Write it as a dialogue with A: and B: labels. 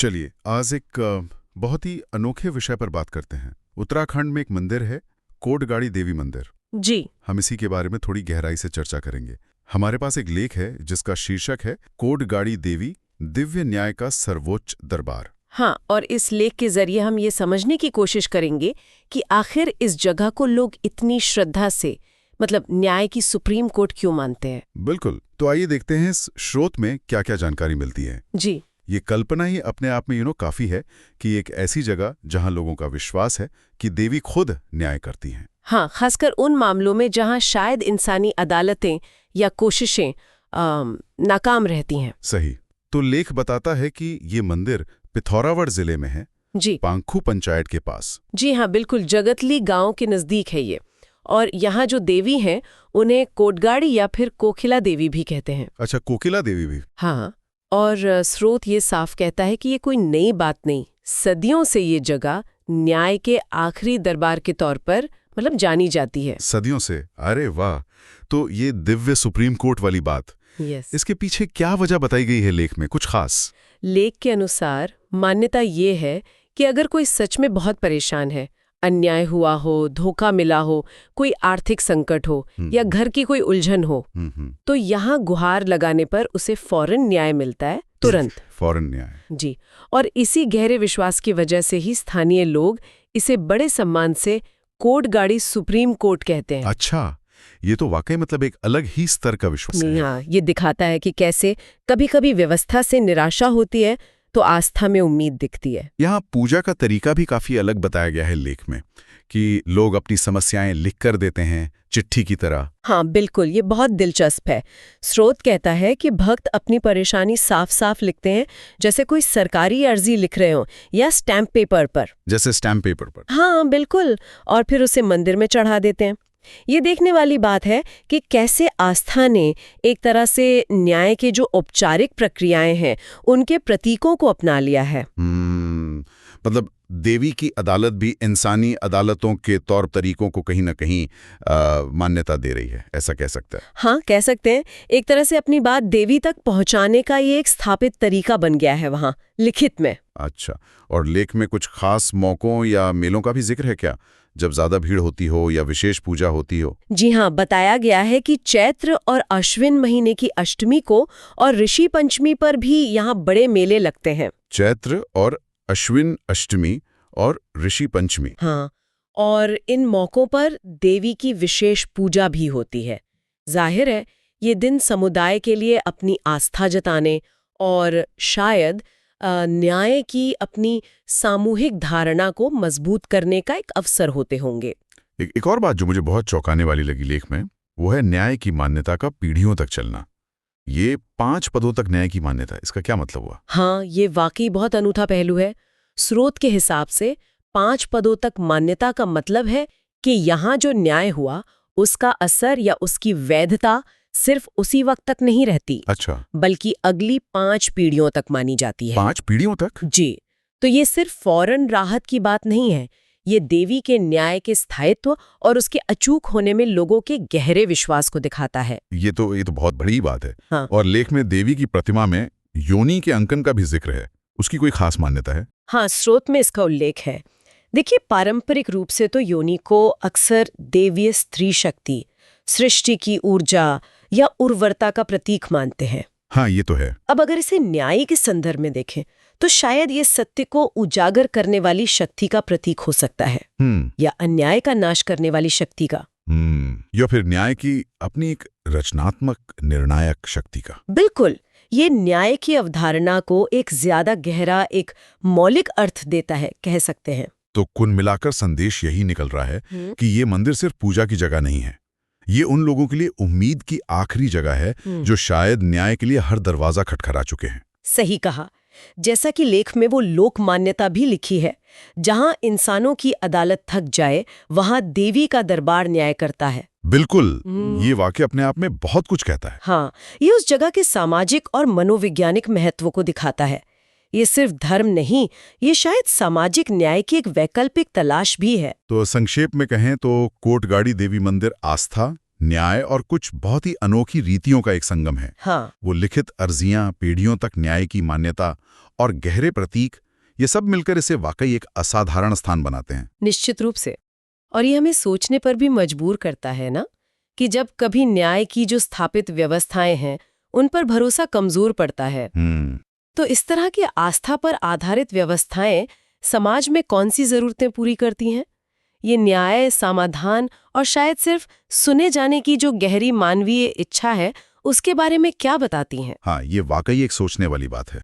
A: चलिए आज एक बहुत ही अनोखे विषय पर बात करते हैं। उत्तराखंड में एक मंदिर है, कोटगाड़ी देवी मंदिर।
B: जी।
A: हम इसी के बारे में थोड़ी गहराई से चर्चा करेंगे। हमारे पास एक लेख है जिसका शीर्षक है कोटगाड़ी देवी दिव्य न्याय का सर्वोच्च दरबार।
B: हाँ, और इस लेख के जरिए हम ये समझने की कोशिश करेंगे कि आखिर इस जगह को लोग इतनी श्रद्धा से, मतलब न्याय की सुप्रीम कोर्ट क्यों मानते हैं।
A: बिल्कुल, तो आइए देखते हैं इस स्रोत में क्या क्या जानकारी मिलती है।
B: जी।
A: ये कल्पना ही अपने आप में काफी है कि एक ऐसी जगह जहां लोगों का विश्वास है कि देवी खुद न्याय करती हैं।
B: हाँ, खासकर उन मामलों में जहाँ शायद इंसानी अदालतें या कोशिशें नाकाम रहती हैं।
A: सही। तो लेख बताता है कि ये मंदिर पिथौरागढ़ जिले में है,
B: जी।
A: पांखू पंचायत के पास।
B: जी हाँ, बिल्कुल जगतली गांव के नजदीक है ये। और यहाँ जो देवी हैं उन्हें कोटगाड़ी या फिर कोकिला देवी भी कहते हैं।
A: अच्छा, कोकिला देवी भी।
B: हाँ, और स्रोत ये साफ कहता है कि ये कोई नई बात नहीं, सदियों से ये जगह न्याय के आखिरी दरबार के तौर पर मतलब जानी जाती है।
A: सदियों से? अरे वाह! तो ये दिव्य सुप्रीम कोर्ट वाली बात,
B: यस।
A: इसके पीछे क्या वजह बताई गई है लेख में, कुछ खास?
B: लेख के अनुसार मान्यता ये है कि अगर कोई सच में बहुत परेशान है, अन्याय हुआ हो, धोखा मिला हो, कोई आर्थिक संकट हो या घर की कोई उलझन हो, तो यहाँ गुहार लगाने पर उसे फौरन न्याय मिलता है, तुरंत।
A: फौरन न्याय।
B: जी। और इसी गहरे विश्वास की वजह से ही स्थानीय लोग इसे बड़े सम्मान से कोटगाड़ी सुप्रीम कोर्ट कहते हैं।
A: अच्छा, ये तो वाकई मतलब एक अलग ही स्तर का विश्वास है।
B: हाँ, ये दिखाता है कि कैसे कभी-कभी व्यवस्था से निराशा होती है तो आस्था में उम्मीद दिखती है।
A: यहाँ पूजा का तरीका भी काफी अलग बताया गया है लेख में, कि लोग अपनी समस्याएं लिख कर देते हैं चिट्ठी की तरह।
B: हाँ बिल्कुल, ये बहुत दिलचस्प है। स्रोत कहता है कि भक्त अपनी परेशानी साफ साफ लिखते हैं, जैसे कोई सरकारी अर्जी लिख रहे हो या स्टैम्प पेपर पर।
A: जैसे स्टैम्प पेपर पर?
B: हाँ बिल्कुल, और फिर उसे मंदिर में चढ़ा देते हैं। ये देखने वाली बात है कि कैसे आस्था ने एक तरह से न्याय के जो औपचारिक प्रक्रियाएं हैं उनके प्रतीकों को अपना लिया है।
A: मतलब देवी की अदालत भी इंसानी अदालतों के तौर तरीकों को कहीं ना कहीं मान्यता दे रही है, ऐसा कह सकते हैं।
B: हाँ, कह सकते हैं। एक तरह से अपनी बात देवी तक पहुंचाने का ये एक स्थापित तरीका बन गया है वहाँ लिखित में।
A: अच्छा, और लेख में कुछ खास मौकों या मेलों का भी जिक्र है क्या, जब ज्यादा भीड़ होती हो या विशेष पूजा होती हो?
B: जी हाँ, बताया गया है कि चैत्र और अश्विन महीने की अष्टमी को और ऋषि पंचमी पर भी यहाँ बड़े मेले लगते हैं।
A: चैत्र और अश्विन अष्टमी और ऋषि पंचमी।
B: हाँ, और इन मौकों पर देवी की विशेष पूजा भी होती है। जाहिर है ये दिन समुदाय के लिए अपनी आस्था जताने और शायद न्याय की अपनी सामूहिक धारणा को मजबूत करने का एक अवसर होते होंगे।
A: एक और बात जो मुझे बहुत चौंकाने वाली लगी लेख में, वो है न्याय की मान्यता का पीढ़ियों तक चलना। ये 5 पदों तक न्याय की मान्यता, इसका क्या मतलब हुआ?
B: हाँ, ये वाकई बहुत अनूठा पहलू है। स्रोत के हिसाब से 5 पदों तक मान्यता का मतलब है कि यहाँ जो न्याय हुआ उसका असर या उसकी वैधता सिर्फ उसी वक्त तक नहीं रहती।
A: अच्छा,
B: बल्कि अगली 5 पीढ़ियों तक मानी जाती है।
A: 5 पीढ़ियों तक?
B: जी। तो ये सिर्फ फौरन राहत की बात नहीं है, ये देवी के न्याय के स्थायित्व और उसके अचूक होने में लोगों के गहरे विश्वास को दिखाता है।
A: ये तो बहुत बड़ी बात है।
B: हाँ।
A: और लेख में देवी की प्रतिमा में योनि के अंकन का भी जिक्र है, उसकी कोई खास मान्यता है?
B: हाँ, स्रोत में इसका उल्लेख है। देखिए, पारंपरिक रूप से तो योनि को अक्सर देवीय स्त्री शक्ति, सृष्टि की ऊर्जा या उर्वरता का प्रतीक मानते हैं।
A: हाँ, ये तो है।
B: अब अगर इसे न्याय के संदर्भ में देखें तो शायद ये सत्य को उजागर करने वाली शक्ति का प्रतीक हो सकता है, या अन्याय का नाश करने वाली शक्ति का,
A: या फिर न्याय की अपनी एक रचनात्मक निर्णायक शक्ति का।
B: बिल्कुल, ये न्याय की अवधारणा को एक ज्यादा गहरा, एक मौलिक अर्थ देता है, कह सकते हैं।
A: तो कुल मिलाकर संदेश यही निकल रहा है कि ये मंदिर सिर्फ पूजा की जगह नहीं है, ये उन लोगों के लिए उम्मीद की आखिरी जगह है जो शायद न्याय के लिए हर दरवाजा खटखटा चुके हैं।
B: सही कहा। जैसा कि लेख में वो लोक मान्यता भी लिखी है, जहां इंसानों की अदालत थक जाए वहां देवी का दरबार न्याय करता है।
A: बिल्कुल, ये वाक्य अपने आप में बहुत कुछ कहता है।
B: हाँ, ये उस जगह के सामाजिक और मनोवैज्ञानिक महत्व को दिखाता है। ये सिर्फ धर्म नहीं, ये शायद सामाजिक न्याय की एक वैकल्पिक तलाश भी है।
A: तो संक्षेप में कहें तो कोटगाड़ी देवी मंदिर आस्था, न्याय और कुछ बहुत ही अनोखी रीतियों का एक संगम है।
B: हाँ।
A: वो लिखित अर्जियां, पीढ़ियों तक न्याय की मान्यता और गहरे प्रतीक, ये सब मिलकर इसे वाकई एक असाधारण स्थान बनाते हैं।
B: निश्चित रूप से। और ये हमें सोचने पर भी मजबूर करता है ना, कि जब कभी न्याय की जो स्थापित व्यवस्थाएं हैं उन पर भरोसा कमजोर पड़ता है, तो इस तरह की आस्था पर आधारित व्यवस्थाएं समाज में कौन सी जरूरतें पूरी करती हैं? ये न्याय, समाधान और शायद सिर्फ सुने जाने की जो गहरी मानवीय इच्छा है, उसके बारे में क्या बताती हैं?
A: हाँ, ये वाकई एक सोचने वाली बात है।